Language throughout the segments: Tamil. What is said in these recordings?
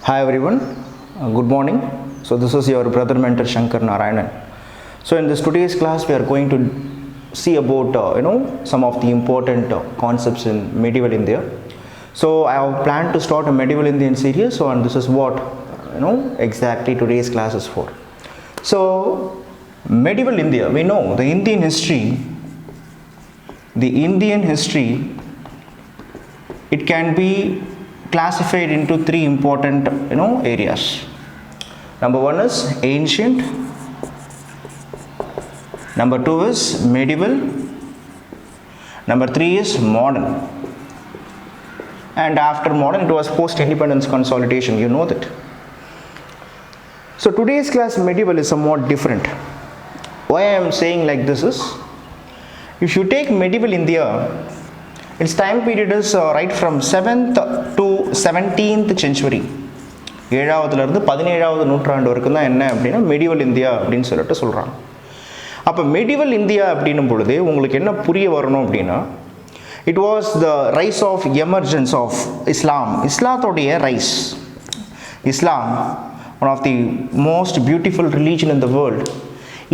Hi everyone, good morning. So this is your brother mentor Shankar Narayanan. So in this today's class we are going to see about some of the important concepts in medieval India. So I have planned to start a medieval Indian series, so and this is what exactly today's class is for. So medieval India, we know the Indian history, it can be classified into three important areas. Number one is ancient, number two is medieval, number three is modern. And after modern it was post-independence consolidation, you know that. So today's class medieval is somewhat different. Why I am saying like this is, if you take medieval India, its time period is right from 7th to 17th century. 7ஆவதுலேருந்து 17ஆவது நூற்றாண்டு வரைக்கும் தான் என்ன அப்படின்னா மெடிவல் இந்தியா அப்படின்னு சொல்லிட்டு சொல்கிறாங்க. அப்போ மெடிவல் இந்தியா அப்படின்னும் பொழுது உங்களுக்கு என்ன புரிய வரணும் அப்படின்னா, it was the rise of emergence of Islam. இஸ்லாத்தோடைய rise. Islam one of the most beautiful religion in the world.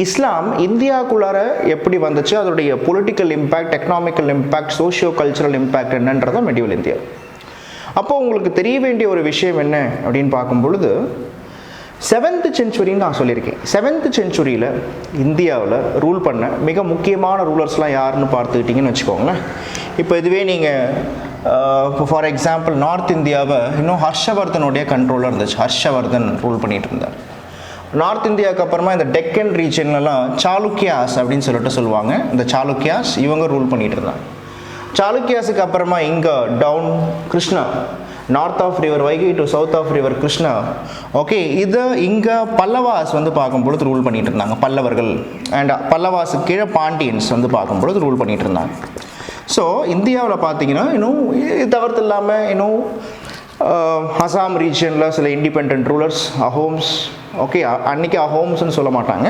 Islam இந்தியாவுக்குள்ளார எப்படி வந்துச்சு, அதோடைய political impact, economical impact, socio cultural impact என்னன்றதான் மெடிவல் இந்தியா. அப்போ உங்களுக்கு தெரிய வேண்டிய ஒரு விஷயம் என்ன அப்படின்னு பார்க்கும் பொழுது, 7th செஞ்சுரின்னு நான் சொல்லியிருக்கேன். 7th செஞ்சுரியில் இந்தியாவில் ரூல் பண்ண மிக முக்கியமான ரூலர்ஸ்லாம் யாருன்னு பார்த்துக்கிட்டிங்கன்னு வச்சுக்கோங்களேன். இப்போ இதுவே நீங்கள் ஃபார் எக்ஸாம்பிள் நார்த் இந்தியாவை ஹர்ஷவர்தனுடைய கண்ட்ரோலில் இருந்துச்சு. ஹர்ஷவர்தன் ரூல் பண்ணிகிட்டு இருந்தார். நார்த் இந்தியாவுக்கு அப்புறமா இந்த டெக்கன் ரீஜன்லலாம் சாளுக்கியாஸ் அப்படின்னு சொல்லிட்டு சொல்லுவாங்க. இந்த சாளுக்கியாஸ் இவங்க ரூல் பண்ணிகிட்டு இருந்தாங்க. சாளுக்கியாஸுக்கு அப்புறமா இங்கே down Krishna, north of river Vaigai to south of river Krishna, okay, இது இங்கே பல்லவாஸ் பார்க்கும்பொழுது ரூல் பண்ணிகிட்டு இருந்தாங்க, பல்லவர்கள். அண்ட் பல்லவாஸுக்கு கீழே பாண்டியன்ஸ் பார்க்கும்பொழுது ரூல் பண்ணிகிட்டு இருந்தாங்க. ஸோ இந்தியாவில் பார்த்தீங்கன்னா இது தவிர்த்து இல்லாமல் அசாம் ரீஜனில் சில இண்டிபெண்ட் ரூலர்ஸ், அஹோம்ஸ், ஓகே, அன்றைக்கி அஹோம்ஸ்ன்னு சொல்ல மாட்டாங்க,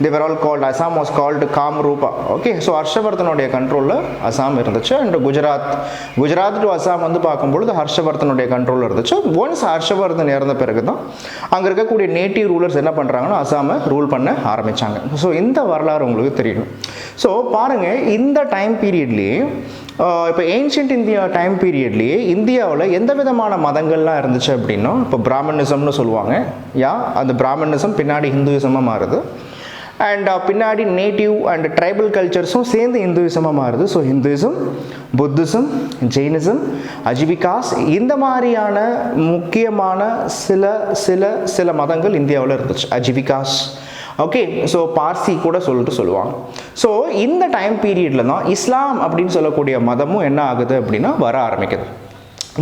they were all called, Assam was called Kamrupa, okay. So ஹர்ஷவர்தனுடைய கண்ட்ரோலில் அசாம் இருந்துச்சு. அண்ட் குஜராத் டு அசாம் பார்க்கும்பொழுது ஹர்ஷவர்தனுடைய கண்ட்ரோலில் இருந்துச்சு. ஒன்ஸ் ஹர்ஷவர்தன் இறந்த பிறகு தான் அங்கே இருக்கக்கூடிய நேட்டிவ் ரூலர்ஸ் என்ன பண்ணுறாங்கன்னா அசாமை ரூல் பண்ண ஆரம்பித்தாங்க. ஸோ இந்த வரலாறு உங்களுக்கு தெரியும். ஸோ பாருங்கள், இந்த டைம் பீரியட்லேயே இப்போ ஏன்ஷியன்ட் இந்தியா டைம் பீரியட்லேயே இந்தியாவில் எந்த விதமான மதங்கள்லாம் இருந்துச்சு அப்படின்னா, இப்போ பிராமணிசம்னு சொல்லுவாங்க. அந்த பிராமணிசம் பின்னாடி ஹிந்துவிசமாக மாறுது. அண்ட் பின்னாடி நேட்டிவ் அண்ட் ட்ரைபல் கல்ச்சர்ஸும் சேர்ந்து இந்துவிசமாக மாறுது. ஸோ ஹிந்துவிசம், புத்திசம், ஜெயினிசம், அஜிவிகாஸ், இந்த மாதிரியான முக்கியமான சில மதங்கள் இந்தியாவில் இருந்துச்சு. அஜிவிகாஸ், ஓகே. ஸோ பார்சி கூட சொல்லுவாங்க. ஸோ இந்த டைம் பீரியடில் தான் இஸ்லாம் அப்படின்னு சொல்லக்கூடிய மதமும் என்ன ஆகுது அப்படின்னா வர ஆரம்பிக்குது.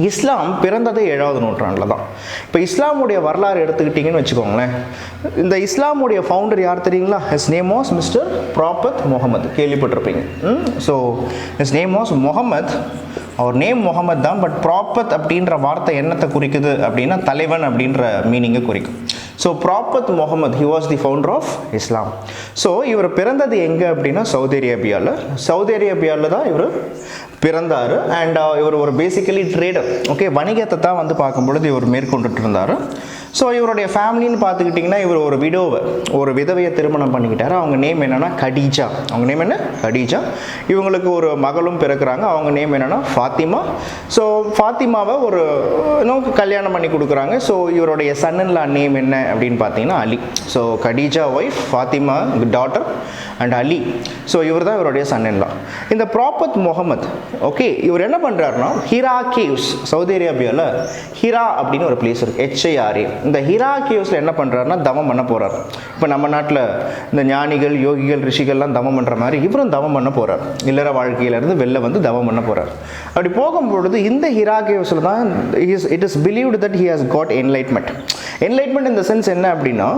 இஸ்லாம் பிறந்ததே 7வது நூற்றாண்டில் தான். இப்போ இஸ்லாமுடைய வரலாறு எடுத்துக்கிட்டிங்கன்னு வச்சுக்கோங்களேன், இந்த இஸ்லாமுடைய ஃபவுண்டர் யார் தெரியுங்களா? His name was mister prophet Muhammad. கேள்விப்பட்டிருப்பீங்க. So his name was Muhammad. அவர் நேம் முகமது தான், பட் ப்ராப்பத் அப்படின்ற வார்த்தை என்னத்தை குறிக்குது அப்படின்னா தலைவன் அப்படின்ற மீனிங்கை குறிக்கும். So prophet Muhammad, he was the founder of Islam. So இவர் பிறந்தது எங்கே அப்படின்னா சவுதி அரேபியாவில் தான் இவர் பிறந்தார். அண்ட் இவர் ஒரு பேசிக்கலி ட்ரேடர், ஓகே, வணிகத்தை தான் பார்க்கும்பொழுது இவர் மேற்கொண்டுட்டு இருந்தார். ஸோ இவருடைய ஃபேமிலின்னு பார்த்துக்கிட்டிங்கன்னா இவர் ஒரு விதவையை திருமணம் பண்ணிக்கிட்டார். அவங்க நேம் என்னென்னா கடீஜா. அவங்க நேம் என்ன? கடீஜா. இவங்களுக்கு ஒரு மகளும் பிறக்கிறாங்க. அவங்க நேம் என்னென்னா ஃபாத்திமா. ஸோ ஃபாத்திமாவை ஒரு கல்யாணம் பண்ணி கொடுக்குறாங்க. ஸோ இவருடைய சன்-இன்-லா நேம் என்ன அப்படின்னு பார்த்தீங்கன்னா Ali. So Khadija wife, Fatima daughter, and Ali. So இவர் தான் இவருடைய சன்-இன்-லா. இந்த ப்ராப்பத் முகமது, ஓகே, இவர் என்ன பண்ணுறாருன்னா ஹிரா கேவ்ஸ், சவுதி அரேபியாவில் ஹிரா அப்படின்னு ஒரு பிளேஸ் இருக்குது, HIRA. இந்த ஹிரா கேவ்ஸில் என்ன பண்ணுறாருன்னா தவம் பண்ண போகிறார். இப்போ நம்ம நாட்டில் இந்த ஞானிகள், யோகிகள், ரிஷிகள்லாம் தவம் பண்ணுற மாதிரி இவரும் தவம் பண்ண போகிறார். இல்லற வாழ்க்கையிலேருந்து வெளில தவம் பண்ண போகிறார். அப்படி போகும்பொழுது இந்த ஹிரா கேவ்ஸில் தான் it is believed that he has got enlightenment. Enlightenment இந்த சென்ஸ் என்ன அப்படின்னா,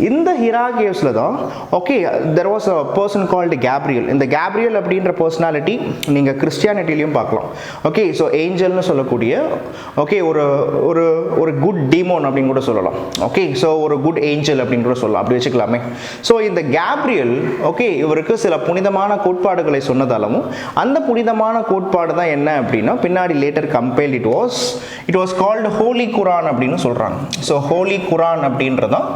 இந்த ஹிரா கேவ்ஸில் தான், okay, there was a person called Gabriel. இந்த கேப்ரியல் அப்படின்ற பர்சனாலிட்டி, நீங்கள் கிறிஸ்டியானிட்டி கிறிஸ்டியானிட்டிலையும் பார்க்கலாம். ஓகே, ஸோ ஏஞ்சல்னு சொல்லக்கூடிய ஓகே ஒரு ஒரு ஒரு குட் டீமோன் அப்படின்னு கூட சொல்லலாம். ஓகே, ஸோ ஒரு குட் ஏஞ்சல் அப்படின்னு கூட சொல்லலாம், அப்படி வச்சுக்கலாமே. ஸோ இந்த கேப்ரியல் ஓகே இவருக்கு சில புனிதமான கோட்பாடுகளை சொன்னதாலும் அந்த புனிதமான கோட்பாடு தான் என்ன அப்படின்னா பின்னாடி later compile it was called holy Quran அப்படின்னு சொல்கிறாங்க. ஸோ ஹோலி குரான் அப்படின்றதான்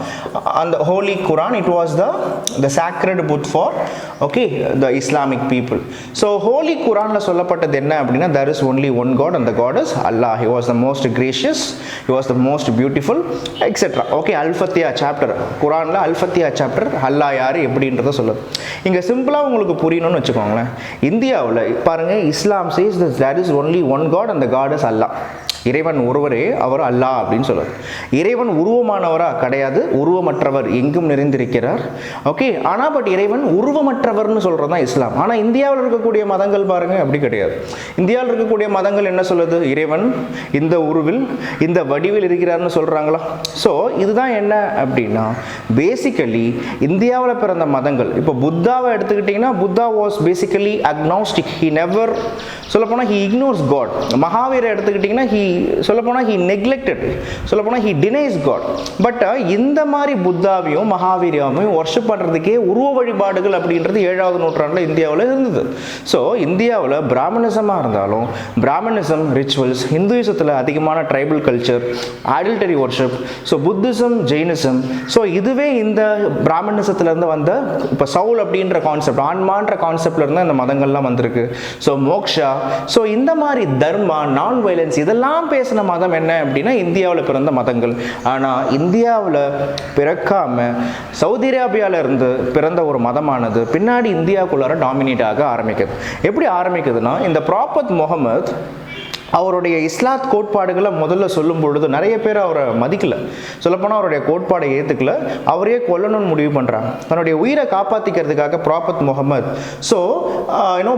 அந்த holy Quran it was the sacred book for okay the Islamic people. So holy குரானில் சொல்லப்பட்டது என்ன அப்படின்னா there is only one God and the God is Allah. He was the most gracious, he was the most beautiful etc. Okay, Al Fatiha chapter குரானில் அல்ஃபத்தியா சாப்டர் அல்லாஹ் யார் எப்படின்றத சொல்லுது. இங்கே சிம்பிளாக உங்களுக்கு புரியணும்னு வச்சுக்கோங்களேன். இந்தியாவில் பாருங்கள், இஸ்லாம் says that there is only one God and the God is Allah. இறைவன் ஒருவரே, அவர் அல்லாஹ் அப்படின்னு சொல்லுது. இறைவன் உருவமானவரா கிடையாது, உருவமற்றவர் எங்கும் நிறைந்திருக்கிறார். ஓகே, ஆனால் பட் இறைவன் உருவமற்றவர்னு சொல்கிறது தான் இஸ்லாம். ஆனால் இந்தியாவில் இருக்கக்கூடிய மதங்கள் பாருங்கள் அப்படி கிடையாது. இந்தியாவில் இருக்கக்கூடிய மதங்கள் என்ன சொல்லுது? இறைவன் இந்த உருவில் இந்த வடிவில் இருக்கிறார்னு சொல்கிறாங்களா? ஸோ இதுதான் என்ன அப்படின்னா பேசிக்கலி இந்தியாவில் பிறந்த மதங்கள். இப்போ புத்தாவை எடுத்துக்கிட்டிங்கன்னா Buddha was basically agnostic. He never சொல்லப்போனால் ஹி இக்னோர்ஸ் காட். மகாவீரை எடுத்துக்கிட்டிங்கன்னா சொல்லப்போனால் ஹி நெக்லெக்டட், சொல்லப்போனால் ஹி டினைஸ் காட். பட் இந்த மாதிரி புத்தாவையும் மகாவீரியாவையும் வர்ஷிப் பண்ணுறதுக்கே உருவ வழிபாடுகள் அப்படின்றது 7வது நூற்றாண்டில் இந்தியாவில் இருந்தது. ஸோ இந்தியாவில் பிராமணிசமாக இருந்தாலும் பிராமணிசம் ரிச்சுவல்ஸ், ஹிந்துயிசத்தில் அதிகமான tribal culture, adultery worship, so Buddhism, Jainism, so இதுவே இந்த பிராமணிசத்துலேருந்து வந்த இப்போ சவுல் அப்படின்ற கான்செப்ட், ஆன்மான்ற கான்செப்ட்லேருந்து இந்த மதங்கள்லாம் வந்திருக்கு. ஸோ மோக்ஷா, ஸோ இந்த மாதிரி தர்மா, நான் வயலன்ஸ் இதெல்லாம் பேசின மதம் என்ன அப்படின்னா இந்தியாவில் பிறந்த மதங்கள். ஆனால் இந்தியாவில் பிறக்காம சவுதி அரேபியாவில் இருந்து பிறந்த ஒரு மதமானது பின்னாடி இந்தியாவுக்குள்ளார டாமினேட் ஆக ஆரம்பிக்குது. எப்படி ஆரம்பிக்குதுன்னா இந்த ப்ராப்பத் முகமது அவருடைய இஸ்லாத் கோட்பாடுகளை முதல்ல சொல்லும் பொழுது நிறைய பேர் அவரை மதிக்கல. சொல்லப்போனால் அவருடைய கோட்பாடை ஏற்றுக்கல, அவரையே கொல்லணும்னு முடிவு பண்ணுறாங்க தன்னுடைய உயிரை காப்பாற்றிக்கிறதுக்காக ப்ராப்பத் முகமது. ஸோ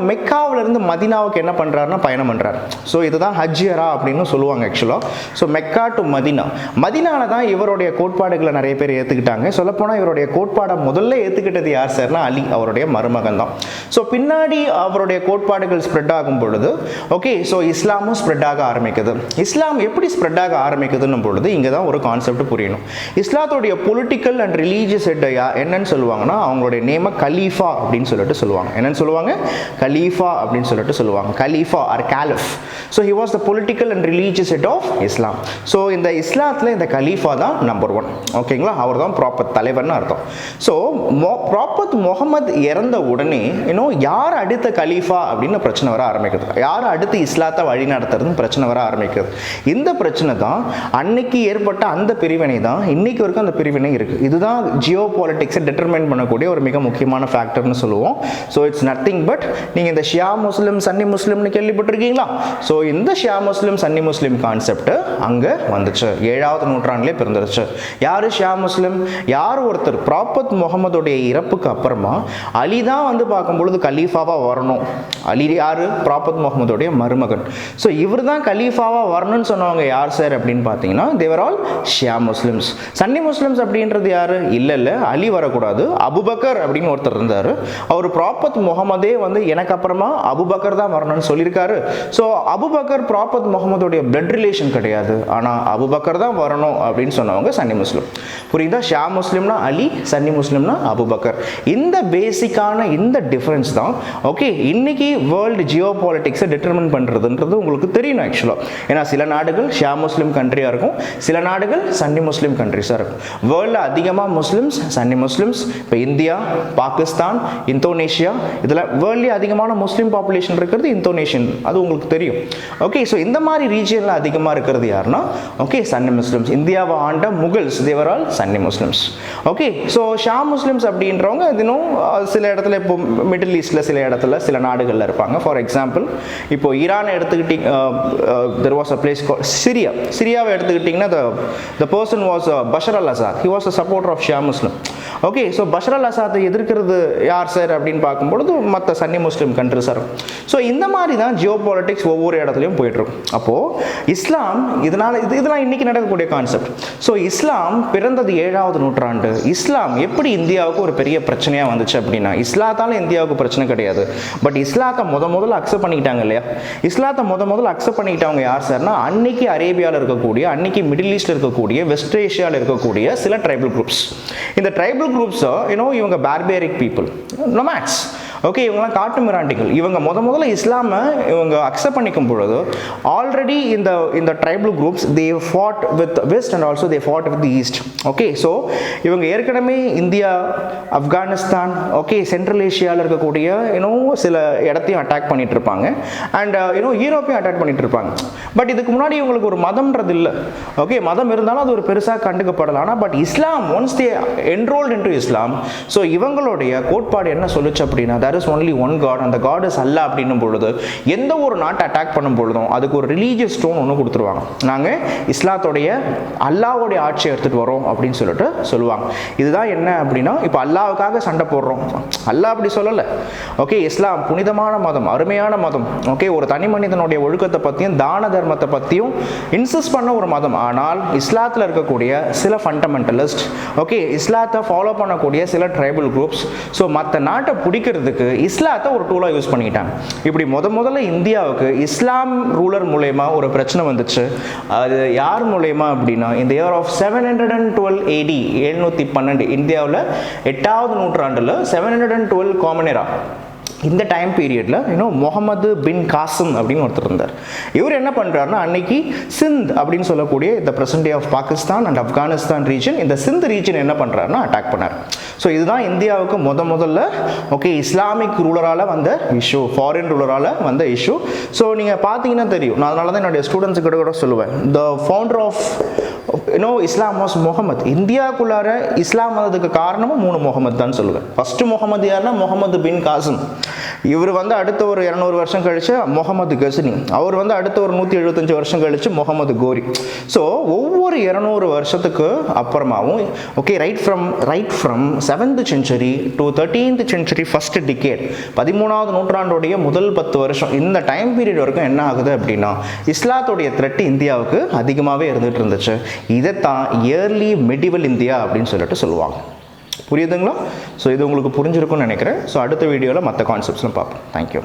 மெக்காவிலிருந்து மதினாவுக்கு என்ன பண்ணுறாருன்னா பயணம் பண்ணுறாரு. ஸோ இதுதான் ஹஜ்ஜியரா அப்படின்னு சொல்லுவாங்க ஆக்சுவலாக. ஸோ மெக்கா டு மதினா, மதினாவில் தான் இவருடைய கோட்பாடுகளை நிறைய பேர் ஏற்றுக்கிட்டாங்க. சொல்லப்போனால் இவருடைய கோட்பாடை முதல்ல ஏற்றுக்கிட்டது யார் சார்னா அலி, அவருடைய மருமகன் தான். ஸோ பின்னாடி அவருடைய கோட்பாடுகள் ஸ்ப்ரெட் ஆகும் பொழுது ஓகே ஸோ இஸ்லாமும் ஸ்ப்ரெட் ஆக ஆரம்பிக்குது. இஸ்லாம் எப்படி ஸ்ப்ரெட் ஆக ஆரம்பிக்குதுன்னு பொழுது இங்கே தான் ஒரு கான்செப்ட் புரியணும். இஸ்லாத்துடைய பொலிட்டிக்கல் அண்ட் ரிலீஜியஸ் ஹெட் என்னன்னு சொல்லுவாங்கன்னா அவங்களுடைய நேமை கலீஃபா அப்படின்னு சொல்லிட்டு சொல்லுவாங்க. என்னன்னு சொல்லுவாங்க? கலீஃபா அப்படின்னு சொல்லிட்டு சொல்லுவாங்க. கலீஃபா or caliph. So he was the political and religious head of Islam. So இந்த இஸ்லாத்தில் இந்த கலீஃபா தான் நம்பர் 1. ஓகேங்களா, அவர் தான் ப்ராப்பத் தலைவர்னு அர்த்தம். ஸோ ப்ராப்பத் முகமது இறந்த உடனே யார் அடுத்த கலீஃபா அப்படின்னு பிரச்சனை வர ஆரம்பிக்குது. யார் அடுத்து இஸ்லாத்தை வழி நடத்துறது பிரச்சனை வர ஆரம்பிக்கிறது. இந்த பிரச்சனை தான் அன்னைக்கு ஏற்பட்ட அந்த பிரிவினை தான் இன்னைக்கு வரைக்கும் அந்த பிரிவினை இருக்கு. இதுதான் ஜியோ பாலிட்டிக்ஸை டிட்டர்மைன் பண்ணக்கூடிய ஒரு மிக முக்கியமான ஃபேக்டர்னு சொல்லுவோம். ஸோ இட்ஸ் நத்திங் பட் நீங்கள் இந்த ஷியா முஸ்லிம் சன்னி முஸ்லிம்னு கேள்விப்பட்டிருக்கீங்களா? ஸோ இந்த ஷியா முஸ்லிம் சன்னி முஸ்லிம் கான்செப்ட் அங்கே வந்துச்சு, 7வது நூற்றாண்டிலே பிறந்துருச்சு. யார் ஷியா முஸ்லிம்? யார் ஒருத்தர் ப்ராப்பத் முகமதுடைய இறப்புக்கு அப்புறமா அலி தான் வந்து பார்க்கும்பொழுது கலீஃபாவாக வரணும். அலி யார்? ப்ராப்பத் முகமதுடைய மருமகன். ஸோ இவர் தான் கலீஃபாவாக வரணும்னு சொன்னவங்க யார் சார் அப்படின்னு பார்த்தீங்கன்னா தேவர் ஆல் ஷியா முஸ்லிம்ஸ். சன்னி முஸ்லிம்ஸ் அப்படின்றது யார்? இல்லை அலி வரக்கூடாது, அபுபக்கர் அப்படின்னு ஒருத்தர் இருந்தார். அவர் ப்ராப்பத் முகமதே வந்து எனக்கு அப்புறமா அபுபக்கர் தான் வரணும்னு சொல்லியிருக்காரு. ஸோ அபுபக்கர் ப்ராப்பத் முகமதுடைய பிளட் ரிலேஷன் கிடையாது, ஆனால் அபுபக்கர் தான் வரணும் அப்படின்னு சொன்னவங்க சன்னி முஸ்லிம். புரியுதா? ஷியா முஸ்லிம்னா அலி, சன்னி முஸ்லிம்னா அபுபக்கர். இந்த பேசிக்கான இந்த டிஃபரன்ஸ் தான் ஓகே இன்னைக்கு வேர்ல்டு ஜியோ பாலிட்டிக்ஸை டிட்டர்மின் பண்ணுறதுன்றது உங்களுக்கு தெரியணும் ஆக்சுவலாக. ஏன்னா சில நாடுகள் ஷியா முஸ்லிம் கண்ட்ரியாக இருக்கும், சில நாடுகள் சன்னி முஸ்லிம் கண்ட்ரிஸாக இருக்கும். வேர்ல்டில் அதிகமாக முஸ்லிம்ஸ் சன்னி முஸ்லிம்ஸ். இப்போ இந்தியா, பாகிஸ்தான், இந்தோனேஷியா, இதில் வேர்ல்ட்லேயே அதிகமான முஸ்லீம் பாப்புலேஷன் இருக்கிறது இந்தோனேஷியன், அது உங்களுக்கு தெரியும். ஓகே, ஸோ இந்த மாதிரி ரீஜியனில் அதிகமாக இருக்கிறது யாருன்னா ஓகே சன்னி முஸ்லிம்ஸ். இந்தியாவை ஆண்ட முகல்ஸ் தேவர் all Sunny Muslims. Okay, so ஷியா முஸ்லிம்ஸ் அப்படின்றவங்க இன்னும் சில இடத்துல இப்போ மிடில் ஈஸ்டில் சில இடத்துல சில நாடுகளில் இருப்பாங்க. ஃபார் எக்ஸாம்பிள் இப்போ ஈரான் எடுத்துக்கிட்டிங்க, there was a place called Syria. சிரியாவை எடுத்துக்கிட்டிங்கன்னா the person was Bashar al-Assad. He was a supporter of Shia Muslim. Okay, so Bashar al அசாத்தை எதிர்க்கிறது யார் சார் அப்படின்னு பார்க்கும்பொழுது மற்ற Sunni Muslim countries sir. So இந்த மாதிரி தான் ஜியோ பாலிட்டிக்ஸ் ஒவ்வொரு இடத்துலையும் போயிட்டுருக்கும். அப்போது இஸ்லாம் இதெல்லாம் இன்றைக்கி நடக்கக்கூடிய கான்செப்ட். ஸோ இஸ்லாம் பிறந்தது 7வது நூற்றாண்டு. இஸ்லாம் எப்படி இந்தியாவுக்கு ஒரு பெரிய பிரச்சனையாக வந்துச்சு அப்படின்னா, இஸ்லாத்தால் இந்தியாவுக்கு பிரச்சனை கிடையாது, பட் இஸ்லாத்தை முதல்ல அக்செப்ட் பண்ணிக்கிட்டாங்க இல்லையா. இஸ்லாத்தை முதல்ல அக்செப்ட் பண்ணிக்கிட்டவங்க யார் சார்னா, அன்னைக்கு அரேபியாவில் இருக்கக்கூடிய, அன்னைக்கு மிடில் ஈஸ்டில் இருக்கக்கூடிய, வெஸ்ட் ஏஷியாவில் இருக்கக்கூடிய சில ட்ரைபல் குரூப்ஸ். இந்த ட்ரைபல் குரூப்ஸ் இவங்க பார்பேரிக் பீப்புள், நொமேட்ஸ். ஓகே, இவங்கெல்லாம் காட்டு மிராண்டிகள். இவங்க முதல்ல இஸ்லாமை இவங்க அக்செப்ட் பண்ணிக்கும் பொழுது ஆல்ரெடி இந்த tribal groups they fought with west and also they fought with east. Okay, so இவங்க ஏற்கனவே இந்தியா, ஆப்கானிஸ்தான், ஓகே, சென்ட்ரல் ஏஷியாவில் இருக்கக்கூடிய சில இடத்தையும் அட்டாக் பண்ணிட்டு இருப்பாங்க. அண்ட் யூரோப்பையும் அட்டாக் பண்ணிட்டு இருப்பாங்க. பட் இதுக்கு முன்னாடி இவங்களுக்கு ஒரு மதம்ன்றது இல்லை. ஓகே, மதம் இருந்தாலும் அது ஒரு பெருசாக கண்டுக்கப்படலாம். ஆனால் but Islam once they enrolled into Islam, so இவங்களுடைய கோட்பாடு என்ன சொல்லுச்சு அப்படின்னா, there is only one God, and the God is Allah அப்படின்னும் பொழுது எந்த ஒரு நாட்டை அட்டாக் பண்ணும் பொழுதும் அதுக்கு ஒரு ரிலீஜியஸ் ஸ்டோன் ஒன்று கொடுத்துருவாங்க. நாங்கள் இஸ்லாத்தோடைய அல்லாவோடைய ஆட்சியை எடுத்துகிட்டு வரோம் அப்படின்னு சொல்லிட்டு சொல்லுவாங்க. இதுதான் என்ன அப்படின்னா, இப்போ அல்லாவுக்காக சண்டை போடுறோம், அல்லாஹ் அப்படி சொல்லலை. ஓகே, இஸ்லாம் புனிதமான மதம், அருமையான மதம். ஓகே, ஒரு தனி மனிதனுடைய ஒழுக்கத்தை பற்றியும் தான தர்மத்தை பற்றியும் இன்சிஸ்ட் பண்ண ஒரு மதம். ஆனால் இஸ்லாத்தில் இருக்கக்கூடிய சில ஃபண்டமெண்டலிஸ்ட், ஓகே, இஸ்லாத்தை ஃபாலோ பண்ணக்கூடிய சில ட்ரைபல் குரூப்ஸ், ஸோ மற்ற நாட்டை பிடிக்கிறதுக்கு இஸ்லாத்தை ஒரு டூலாக யூஸ் பண்ணிக்கிட்டாங்க. இப்படி முதல்ல இந்தியாவுக்கு இஸ்லாம் ரூலர் மூலயமா ஒரு பிரச்சனை வந்துச்சு. அது யார் மூலயமா அப்படின்னா, இந்த இயர் ஆஃப் 712 AD 712 இந்தியாவில் 8வது நூற்றாண்டில் 712 காமன் எரா, இந்த டைம் பீரியடில் முகமது பின் காசிம் அப்படின்னு ஒருத்தர் இருந்தார். இவர் என்ன பண்ணுறாருன்னா, அன்னைக்கு சிந்த் அப்படின்னு சொல்லக்கூடிய இந்த present day of Pakistan and Afghanistan region, இந்த சிந்த் ரீஜன் என்ன பண்ணுறாருன்னா அட்டாக் பண்ணார். ஸோ இதுதான் இந்தியாவுக்கு முதல்ல ஓகே இஸ்லாமிக் ரூலரால் வந்த இஷ்யூ, ஃபாரின் ரூலரால் வந்த இஷ்யூ. ஸோ நீங்கள் பார்த்தீங்கன்னா தெரியும், நான் அதனால தான் என்னுடைய ஸ்டூடெண்ட்ஸுக்கு கூட சொல்லுவேன், the founder of Islam was Muhammad. இந்தியாவுக்குள்ளார இஸ்லாம் வந்ததுக்கு காரணமும் 3 முகமது தான் சொல்லுவேன். ஃபர்ஸ்ட் முகமது யாருன்னா முகமது பின் காசிம். இவர் அடுத்த ஒரு 200 வருஷம் கழிச்சு முகமது கஸ்னி. அவர் அடுத்த ஒரு 175 வருஷம் கழிச்சு முகமது கோரி. ஸோ ஒவ்வொரு 200 வருஷத்துக்கு அப்புறமாவும் okay right from 7th century to 13th century first decade, 13வது நூற்றாண்டுடைய முதல் 10 வருஷம், இந்த டைம் பீரியட் வரைக்கும் என்ன ஆகுது அப்படின்னா, இஸ்லாத்துடைய த்ரெட் இந்தியாவுக்கு அதிகமாகவே இருந்துகிட்டு இருந்துச்சு. இதைத்தான் இயர்லி மெடிவல் இந்தியா அப்படின்னு சொல்லிட்டு சொல்லுவாங்க. புரியுதுங்களா? ஸோ இது உங்களுக்கு புரிஞ்சிருக்கும்னு நினைக்கிறேன். ஸோ அடுத்த வீடியோவில் மற்ற கான்செப்ட்ஸ்லாம் பார்ப்போம். தேங்க்யூ.